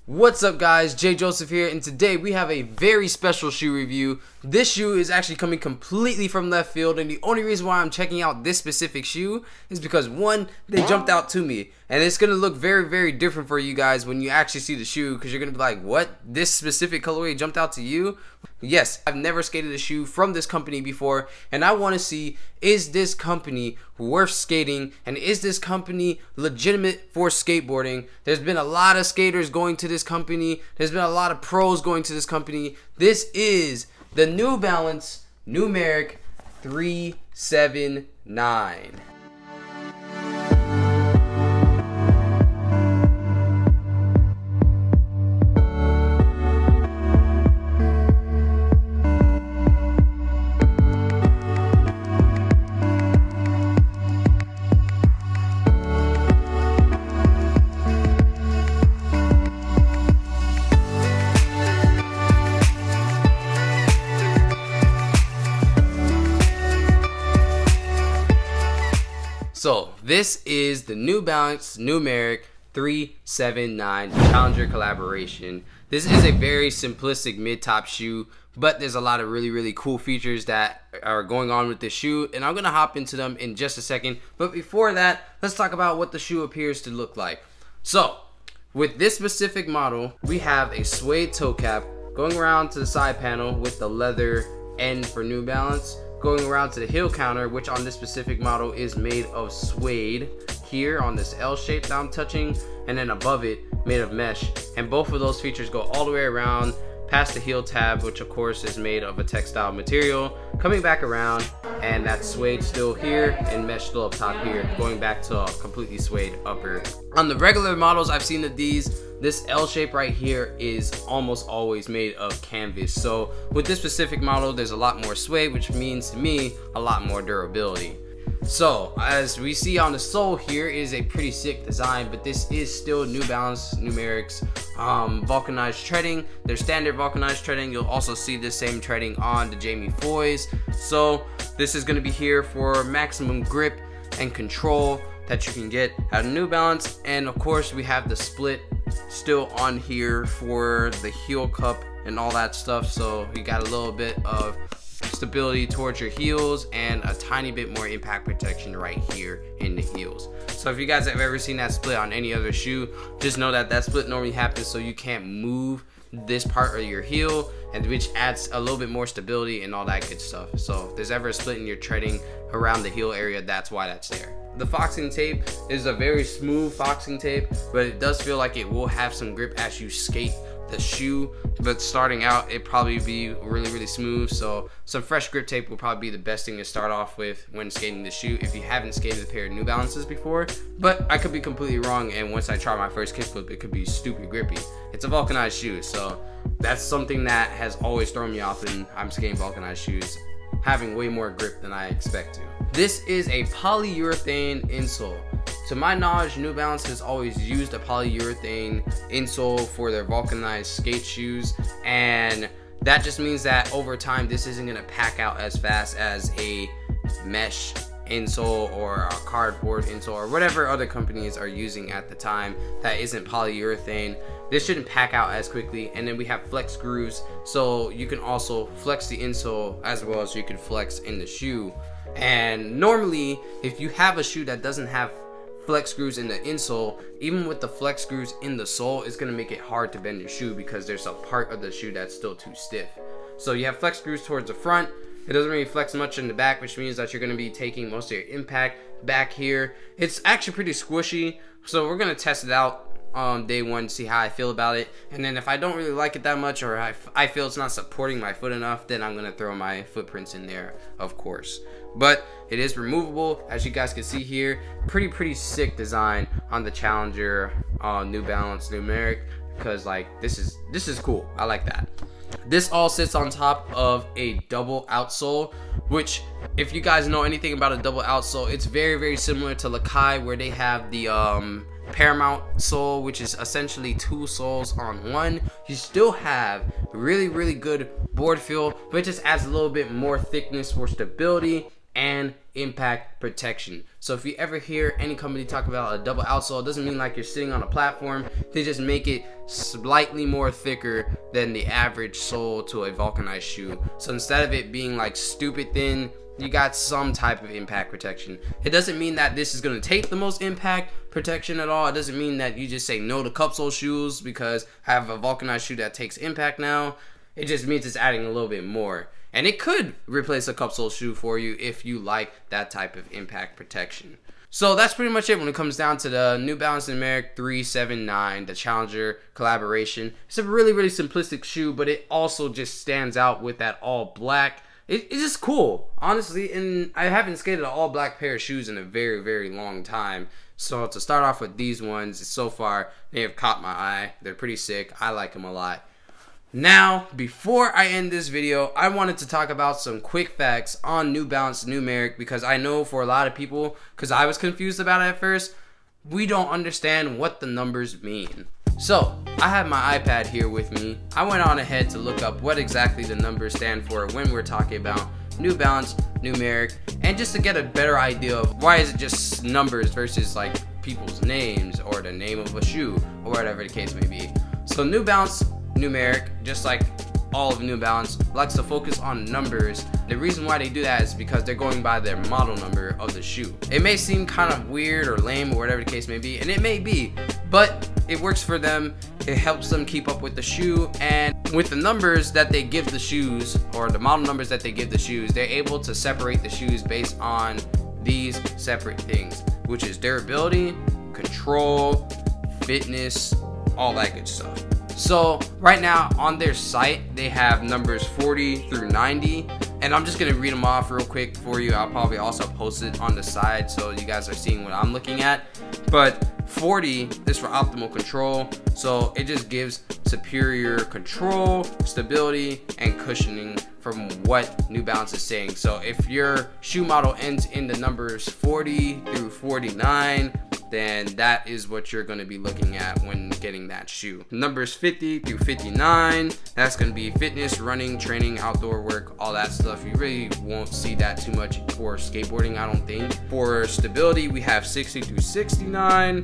What's up guys, Jay Joseph here, and today we have a very special shoe review. This shoe is actually coming completely from left field, and the only reason why I'm checking out this specific shoe is because one, they jumped out to me, and it's gonna look very different for you guys when you actually see the shoe, because you're gonna be like, what? This specific colorway jumped out to you? Yes, I've never skated a shoe from this company before, and I want to see, is this company worth skating, and is this company legitimate for skateboarding? There's been a lot of skaters going to this company. There's been a lot of pros going to this company. This is the New Balance Numeric 379. So this is the New Balance Numeric 379 Challenger collaboration. This is a very simplistic mid-top shoe, but there's a lot of really cool features that are going on with this shoe, and I'm gonna hop into them in just a second. But before that, let's talk about what the shoe appears to look like. So with this specific model, we have a suede toe cap going around to the side panel with the leather end for New Balance, going around to the heel counter, which on this specific model is made of suede here on this L shape that I'm touching, and then above it made of mesh, and both of those features go all the way around past the heel tab, which of course is made of a textile material, coming back around, and that suede still here and mesh still up top here, going back to a completely suede upper. On the regular models I've seen of these, this L shape right here is almost always made of canvas. So with this specific model, there's a lot more suede, which means to me a lot more durability. So as we see on the sole here is a pretty sick design, but this is still New Balance Numeric's vulcanized treading, their standard vulcanized treading. You'll also see the same treading on the Jamie Foys. So this is going to be here for maximum grip and control that you can get out of New Balance. And of course we have the split still on here for the heel cup and all that stuff, so you got a little bit of stability towards your heels and a tiny bit more impact protection right here in the heels. So if you guys have ever seen that split on any other shoe, just know that that split normally happens so you can't move this part of your heel, and which adds a little bit more stability and all that good stuff. So if there's ever a split in your treading around the heel area, that's why that's there. The foxing tape is a very smooth foxing tape, but it does feel like it will have some grip as you skate the shoe, but starting out it probably be really smooth. So some fresh grip tape will probably be the best thing to start off with when skating the shoe if you haven't skated a pair of New Balances before. But I could be completely wrong, and once I try my first kickflip it could be stupid grippy. It's a vulcanized shoe, so that's something that has always thrown me off when I'm skating vulcanized shoes, having way more grip than I expect to. This is a polyurethane insole. To my knowledge, New Balance has always used a polyurethane insole for their vulcanized skate shoes, and that just means that over time this isn't going to pack out as fast as a mesh insole or a cardboard insole or whatever other companies are using at the time that isn't polyurethane. This shouldn't pack out as quickly. And then we have flex grooves, so you can also flex the insole as well as you can flex in the shoe. And normally if you have a shoe that doesn't have flex screws in the insole, even with the flex screws in the sole, it's going to make it hard to bend your shoe because there's a part of the shoe that's still too stiff. So you have flex screws towards the front. It doesn't really flex much in the back, which means that you're going to be taking most of your impact back here. It's actually pretty squishy, so we're going to test it out on day one, see how I feel about it, and then if I don't really like it that much, or I feel it's not supporting my foot enough, then I'm gonna throw my footprints in there, of course. But it is removable, as you guys can see here. Pretty sick design on the Challenger New Balance Numeric, because like this is cool. I like that. This all sits on top of a double outsole, which if you guys know anything about a double outsole, it's very similar to Lakai, where they have the Paramount sole, which is essentially two soles on one. You still have really good board feel, but it just adds a little bit more thickness for stability and impact protection. So if you ever hear any company talk about a double outsole, it doesn't mean like you're sitting on a platform. They just make it slightly more thicker than the average sole to a vulcanized shoe. So instead of it being like stupid thin, you got some type of impact protection. It doesn't mean that this is going to take the most impact protection at all. It doesn't mean that you just say no to cup sole shoes because I have a vulcanized shoe that takes impact now. It just means it's adding a little bit more. And it could replace a cup sole shoe for you if you like that type of impact protection. So that's pretty much it when it comes down to the New Balance Numeric 379, the Challenger collaboration. It's a really, really simplistic shoe, but it also just stands out with that all black. It's just cool, honestly, and I haven't skated an all black pair of shoes in a very, very long time. So to start off with these ones, so far, they have caught my eye. They're pretty sick. I like them a lot. Now, before I end this video, I wanted to talk about some quick facts on New Balance Numeric, because I know for a lot of people, because I was confused about it at first, we don't understand what the numbers mean. So, I have my iPad here with me. I went on ahead to look up what exactly the numbers stand for when we're talking about New Balance Numeric, and just to get a better idea of why is it just numbers versus like people's names or the name of a shoe or whatever the case may be. So New Balance Numeric, just like all of New Balance, likes to focus on numbers. The reason why they do that is because they're going by their model number of the shoe. It may seem kind of weird or lame or whatever the case may be, and it may be, but it works for them. It helps them keep up with the shoe, and with the numbers that they give the shoes, or the model numbers that they give the shoes, they're able to separate the shoes based on these separate things, which is durability, control, fitness, all that good stuff. So right now on their site, they have numbers 40 through 90, and I'm just gonna read them off real quick for you. I'll probably also post it on the side so you guys are seeing what I'm looking at. But 40 is for optimal control, so it just gives superior control, stability, and cushioning from what New Balance is saying. So if your shoe model ends in the numbers 40 through 49, then that is what you're going to be looking at when getting that shoe. Numbers 50 through 59, that's going to be fitness, running, training, outdoor work, all that stuff. You really won't see that too much for skateboarding, I don't think. For stability, we have 60 through 69,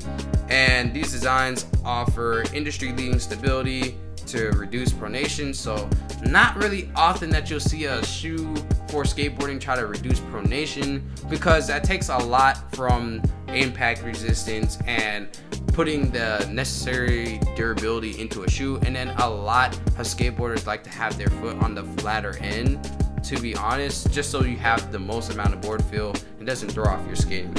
and these designs offer industry-leading stability to reduce pronation. So not really often that you'll see a shoe for skateboarding try to reduce pronation, because that takes a lot from impact resistance and putting the necessary durability into a shoe. And then a lot of skateboarders like to have their foot on the flatter end, to be honest, just so you have the most amount of board feel and doesn't throw off your skating.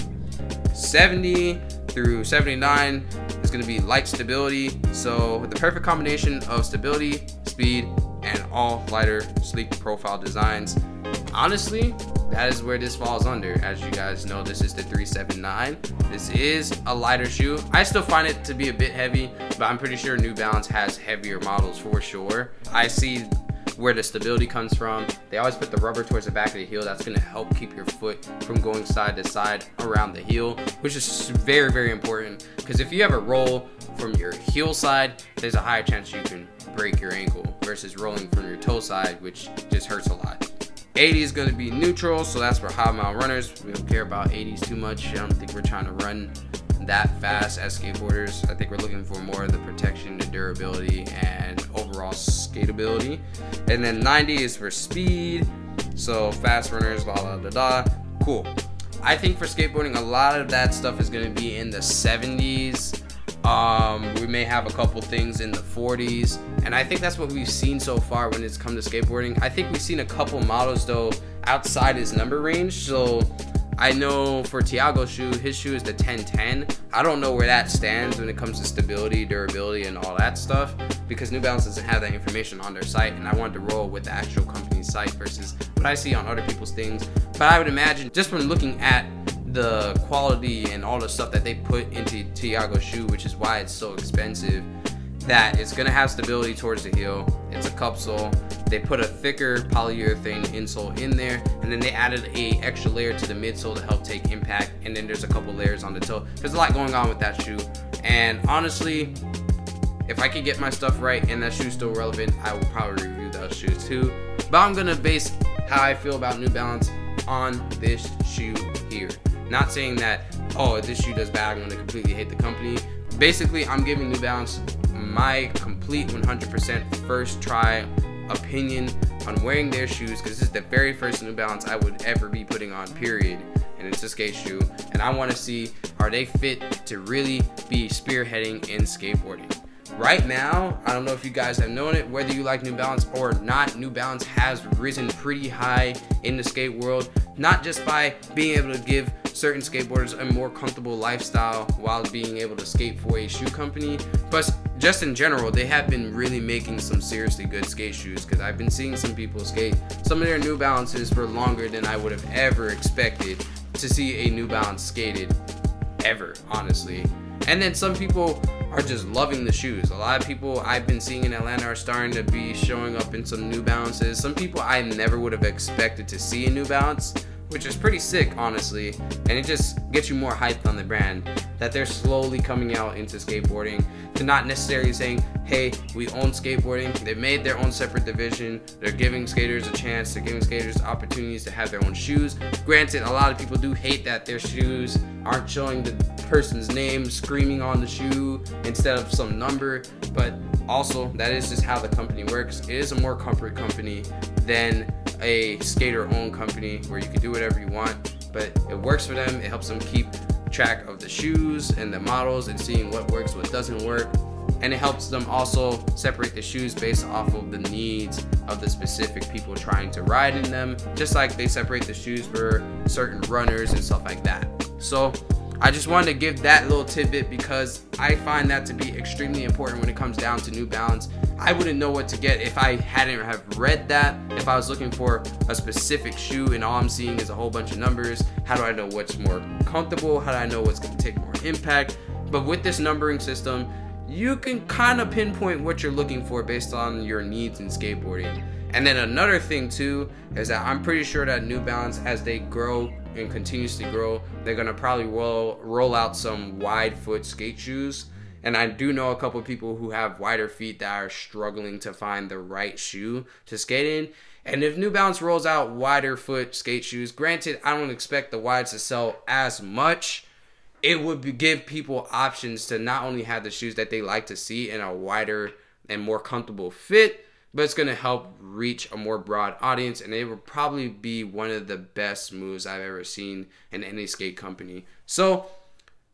70 through 79 is going to be light stability, so with the perfect combination of stability, speed, and all lighter, sleek profile designs. Honestly, that is where this falls under. As you guys know, this is the 379. This is a lighter shoe. I still find it to be a bit heavy, but I'm pretty sure New Balance has heavier models for sure. I see where the stability comes from. They always put the rubber towards the back of the heel. That's going to help keep your foot from going side to side around the heel, which is very, very important, because if you ever roll from your heel side, there's a higher chance you can break your ankle versus rolling from your toe side, which just hurts a lot. 80 is going to be neutral, so that's for high mile runners. We don't care about 80s too much. I don't think we're trying to run that fast as skateboarders. I think we're looking for more of the protection, the durability, and overall skateability. And then 90 is for speed, so fast runners, blah blah blah blah. Cool. I think for skateboarding, a lot of that stuff is going to be in the 70s. We may have a couple things in the 40s, and I think that's what we've seen so far when it's come to skateboarding. I think we've seen a couple models though outside his number range. So I know for Tiago's shoe, his shoe is the 1010. I don't know where that stands when it comes to stability, durability, and all that stuff, because New Balance doesn't have that information on their site, and I wanted to roll with the actual company's site versus what I see on other people's things. But I would imagine, just from looking at the quality and all the stuff that they put into Tiago's shoe, which is why it's so expensive, that it's gonna have stability towards the heel. It's a cup sole. They put a thicker polyurethane insole in there, and then they added a extra layer to the midsole to help take impact, and then there's a couple layers on the toe. There's a lot going on with that shoe, and honestly, if I could get my stuff right and that shoe's still relevant, I will probably review those shoes too. But I'm gonna base how I feel about New Balance on this shoe here. Not saying that, oh, this shoe does bad, I'm gonna completely hate the company. Basically, I'm giving New Balance my complete 100% first try opinion on wearing their shoes, because this is the very first New Balance I would ever be putting on, period. And it's a skate shoe, and I want to see, are they fit to really be spearheading in skateboarding? Right now, I don't know if you guys have known it, whether you like New Balance or not, New Balance has risen pretty high in the skate world, not just by being able to give certain skateboarders a more comfortable lifestyle while being able to skate for a shoe company, but just in general, they have been really making some seriously good skate shoes, because I've been seeing some people skate some of their New Balances for longer than I would have ever expected to see a New Balance skated ever, honestly. And then some people are just loving the shoes. A lot of people I've been seeing in Atlanta are starting to be showing up in some New Balances. Some people I never would have expected to see in New Balance, which is pretty sick, honestly. And it just gets you more hyped on the brand, that they're slowly coming out into skateboarding, to not necessarily saying, hey, we own skateboarding. They've made their own separate division. They're giving skaters a chance. They're giving skaters opportunities to have their own shoes. Granted, a lot of people do hate that their shoes aren't showing the person's name screaming on the shoe instead of some number, but also that is just how the company works. It is a more comfort company than a skater-owned company where you can do whatever you want, but it works for them. It helps them keep track of the shoes and the models and seeing what works, what doesn't work, and it helps them also separate the shoes based off of the needs of the specific people trying to ride in them, just like they separate the shoes for certain runners and stuff like that. So I just wanted to give that little tidbit because I find that to be extremely important when it comes down to New Balance. I wouldn't know what to get if I hadn't have read that. If I was looking for a specific shoe and all I'm seeing is a whole bunch of numbers, how do I know what's more comfortable? How do I know what's going to take more impact? But with this numbering system, you can kind of pinpoint what you're looking for based on your needs in skateboarding. And then another thing too is that I'm pretty sure that New Balance, as they grow and continues to grow, they're gonna probably roll out some wide foot skate shoes. And I do know a couple of people who have wider feet that are struggling to find the right shoe to skate in. And if New Balance rolls out wider foot skate shoes, granted, I don't expect the wides to sell as much. It would give people options to not only have the shoes that they like to see in a wider and more comfortable fit, but it's going to help reach a more broad audience, and it will probably be one of the best moves I've ever seen in any skate company. So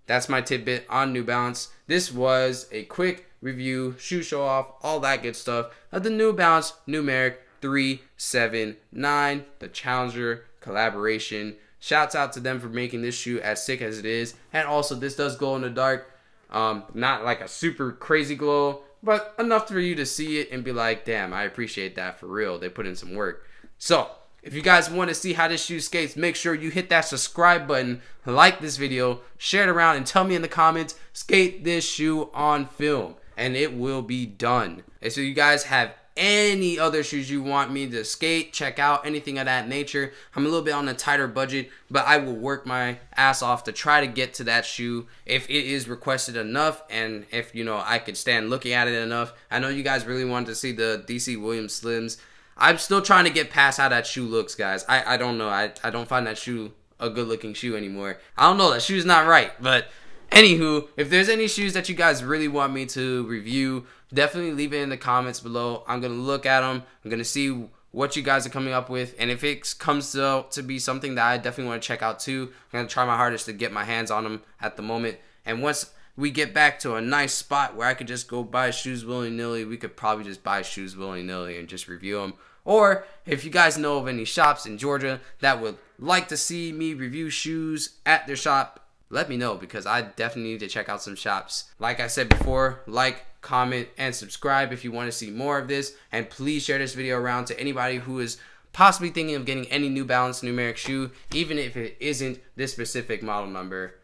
that's my tidbit on New Balance. This was a quick review, shoe show off, all that good stuff of the New Balance Numeric 379, the Challenger collaboration. Shouts out to them for making this shoe as sick as it is. And also, this does glow in the dark. Not like a super crazy glow, but enough for you to see it and be like, damn, I appreciate that for real. They put in some work. So if you guys want to see how this shoe skates, make sure you hit that subscribe button, like this video, share it around, and tell me in the comments, skate this shoe on film, and it will be done. And so you guys have any other shoes you want me to skate, check out, anything of that nature. I'm a little bit on a tighter budget, but I will work my ass off to try to get to that shoe if it is requested enough, and if, you know, I could stand looking at it enough. I know you guys really wanted to see the DC Williams Slims. I'm still trying to get past how that shoe looks, guys. I don't know. I don't find that shoe a good looking shoe anymore. I don't know, that shoe's not right. But anywho, if there's any shoes that you guys really want me to review, definitely leave it in the comments below. I'm going to look at them. I'm going to see what you guys are coming up with. And if it comes to be something that I definitely want to check out too, I'm going to try my hardest to get my hands on them at the moment. And once we get back to a nice spot where I could just go buy shoes willy-nilly, we could probably just buy shoes willy-nilly and just review them. Or if you guys know of any shops in Georgia that would like to see me review shoes at their shop, let me know, because I definitely need to check out some shops. Like I said before, like, comment, and subscribe if you want to see more of this. And please share this video around to anybody who is possibly thinking of getting any New Balance numeric shoe, even if it isn't this specific model number.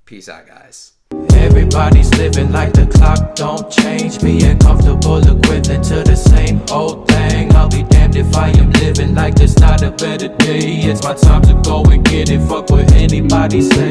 Peace out, guys. Everybody's living like the clock don't change. Being comfortable, equivalent to the same old thing. I'll be damned if I am living like there's not a better day. It's my time to go and get it. Fuck what anybody say.